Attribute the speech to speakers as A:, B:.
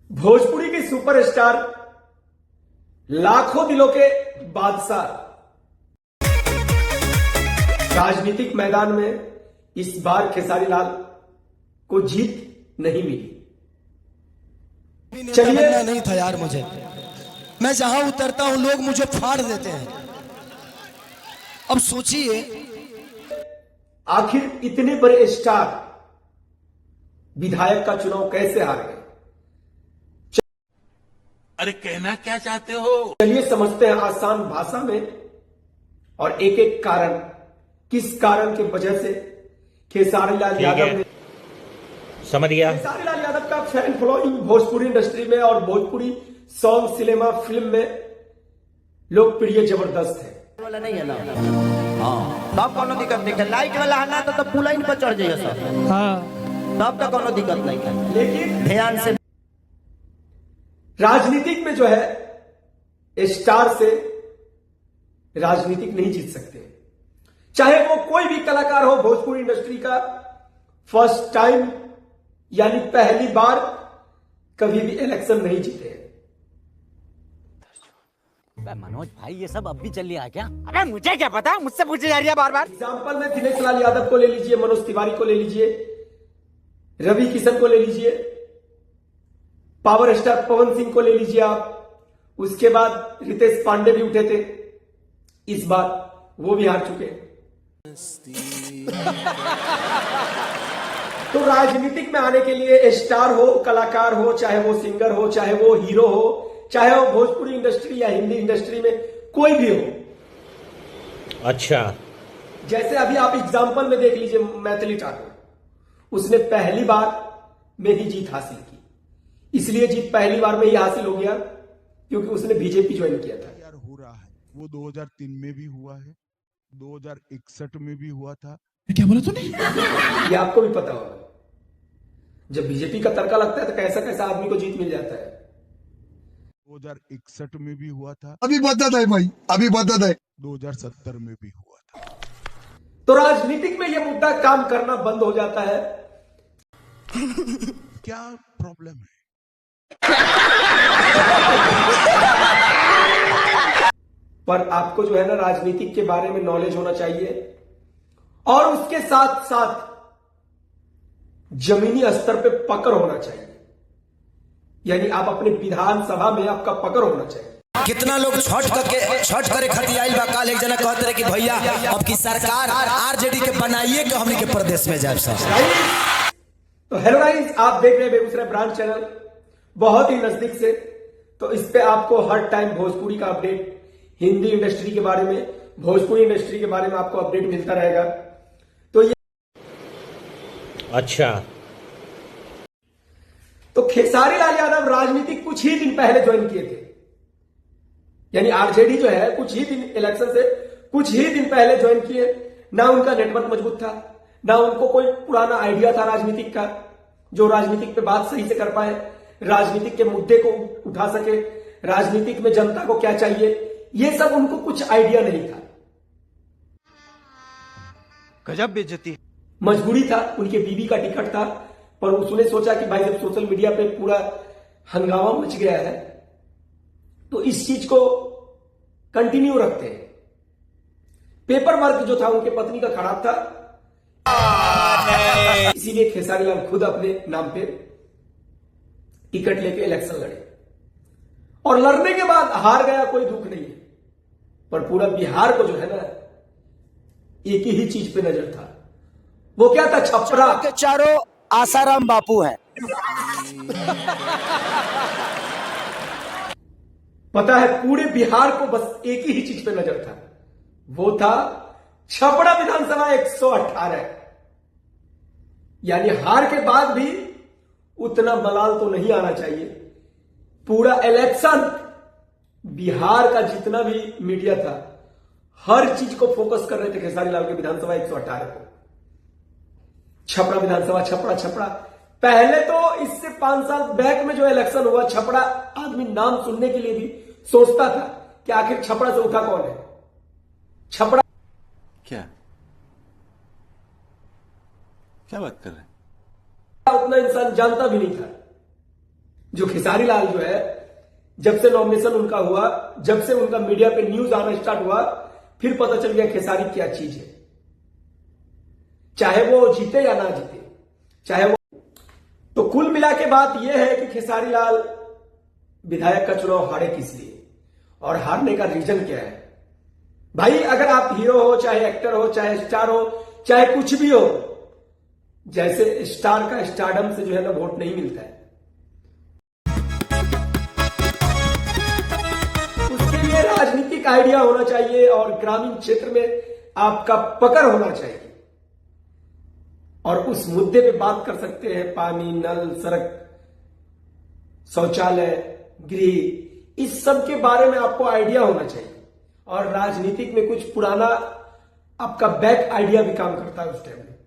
A: भोजपुरी के सुपरस्टार, लाखों दिलों के बादशाह, राजनीतिक मैदान में इस बार खेसारी लाल को जीत नहीं मिली।
B: चलिए, नहीं था यार मुझे, मैं जहां उतरता हूं लोग मुझे फाड़ देते हैं। अब सोचिए,
A: आखिर इतने बड़े स्टार विधायक का चुनाव कैसे हार गए?
C: अरे कहना क्या चाहते हो?
A: चलिए समझते हैं आसान भाषा में और एक एक कारण, किस कारण की वजह से खेसारी लाल यादव ने,
D: समझ गया।
A: खेसारी लाल यादव का फैन फॉलोइंग भोजपुरी इंडस्ट्री में और भोजपुरी सॉन्ग, सिनेमा, फिल्म में लोकप्रिय जबरदस्त है।
E: वाला नहीं है ना, हाँ तब कोनो दिक्कत नहीं है। लाइट वाला है ना तो पुलाइन पर चढ़ जाइए सब, हाँ तब तो कोनो दिक्कत नहीं है।
A: लेकिन
E: ध्यान से,
A: राजनीतिक में जो है स्टार से राजनीतिक नहीं जीत सकते, चाहे वो कोई भी कलाकार हो। भोजपुरी इंडस्ट्री का फर्स्ट टाइम यानी पहली बार कभी भी इलेक्शन नहीं जीते।
F: मनोज भाई ये सब अब भी चल रहा है क्या? अबे मुझे क्या पता, मुझसे पूछे जा रही है बार बार।
A: एग्जाम्पल में दिनेश लाल यादव को ले लीजिए, मनोज तिवारी को ले लीजिए, रवि किशन को ले लीजिए, पावर स्टार पवन सिंह को ले लीजिए आप। उसके बाद रितेश पांडे भी उठे थे, इस बार वो भी हार चुके। तो राजनीतिक में आने के लिए स्टार हो, कलाकार हो, चाहे वो सिंगर हो, चाहे वो हीरो हो, चाहे वो भोजपुरी इंडस्ट्री या हिंदी इंडस्ट्री में कोई भी हो।
D: अच्छा,
A: जैसे अभी आप एग्जाम्पल में देख लीजिए मैथिली ठाकुर, उसने पहली बार में ही जीत हासिल की। इसलिए जीत पहली बार में ही हासिल हो गया क्योंकि उसने बीजेपी ज्वाइन किया था।
G: यार हो रहा है वो 2003 में भी हुआ है, 2061 में भी हुआ था।
B: क्या बोला तूने?
A: ये आपको भी पता होगा, जब बीजेपी का तड़का लगता है तो कैसा कैसा आदमी को जीत मिल जाता है।
G: 2061 में भी हुआ था,
B: अभी बदत है भाई, अभी बदत है।
G: 2070 में भी हुआ था।
A: तो राजनीतिक में यह मुद्दा काम करना बंद हो जाता है।
G: क्या प्रॉब्लम है?
A: पर आपको जो है ना राजनीतिक के बारे में नॉलेज होना चाहिए और उसके साथ साथ जमीनी स्तर पे पकड़ होना चाहिए। यानी आप अपने विधानसभा में आपका पकड़ होना चाहिए।
B: कितना लोग छठ करे खतियाई बा। काल एक जना कहते रहे कि भैया अब की सरकार आरजेडी के बनाइए कि हमनी के प्रदेश में जाए साहब।
A: तो हेलो गाइस, आप देख रहे हैं बेगूसराय ब्रांच चैनल बहुत ही नजदीक से। तो इस पे आपको हर टाइम भोजपुरी का अपडेट, हिंदी इंडस्ट्री के बारे में, भोजपुरी इंडस्ट्री के बारे में आपको अपडेट मिलता रहेगा। तो ये
D: अच्छा,
A: तो खेसारी लाल यादव राजनीतिक कुछ ही दिन पहले ज्वाइन किए थे, यानी आरजेडी जो है कुछ ही दिन, इलेक्शन से कुछ ही दिन पहले ज्वाइन किए। ना उनका नेटवर्क मजबूत था, ना उनको कोई पुराना आइडिया था राजनीतिक का, जो राजनीतिक पे बात सही से कर पाए, राजनीतिक के मुद्दे को उठा सके, राजनीतिक में जनता को क्या चाहिए, ये सब उनको कुछ आइडिया नहीं था।
E: गजब बेइज्जती।
A: मजबूरी था, उनके बीवी का टिकट था, पर उसने सोचा कि भाई जब सोशल मीडिया पे पूरा हंगामा मच गया है तो इस चीज को कंटिन्यू रखते हैं। पेपर वर्क जो था उनके पत्नी का खराब था, इसीलिए खेसारी लाल खुद अपने नाम पे टिकट लेके इलेक्शन लड़े और लड़ने के बाद हार गया, कोई दुख नहीं है। पर पूरा बिहार को जो है ना एक ही चीज पे नजर था, वो क्या था? छपरा
E: के चारों आसाराम बापू है।
A: पता है, पूरे बिहार को बस एक ही चीज पे नजर था, वो था छपरा विधानसभा 118। यानी हार के बाद भी उतना मलाल तो नहीं आना चाहिए। पूरा इलेक्शन बिहार का जितना भी मीडिया था हर चीज को फोकस कर रहे थे खेसारी लाल के विधानसभा 118 को। छपरा विधानसभा, छपरा छपरा। पहले तो इससे 5 साल बैक में जो इलेक्शन हुआ, छपरा आदमी नाम सुनने के लिए भी सोचता था कि आखिर छपरा से उठा कौन है। छपरा
C: क्या क्या बात कर रहे हैं?
A: उतना इंसान जानता भी नहीं था। जो खेसारी लाल जो है, जब से नॉमिनेशन उनका हुआ, जब से उनका मीडिया पे न्यूज आना स्टार्ट हुआ, फिर पता चल गया खेसारी क्या चीज है। चाहे वो जीते या ना जीते, चाहे वो, तो कुल मिला के बात यह है कि खेसारी लाल विधायक का चुनाव हारे किस लिए और हारने का रीजन क्या है। भाई अगर आप हीरो हो, चाहे एक्टर हो, चाहे स्टार हो, चाहे कुछ भी हो, जैसे स्टार का स्टारडम से जो है ना वोट नहीं मिलता है। उसके लिए राजनीतिक आइडिया होना चाहिए और ग्रामीण क्षेत्र में आपका पकड़ होना चाहिए और उस मुद्दे पे बात कर सकते हैं। पानी, नल, सड़क, शौचालय, गृह, इस सब के बारे में आपको आइडिया होना चाहिए और राजनीतिक में कुछ पुराना आपका बैक आइडिया भी काम करता है उस टाइम में।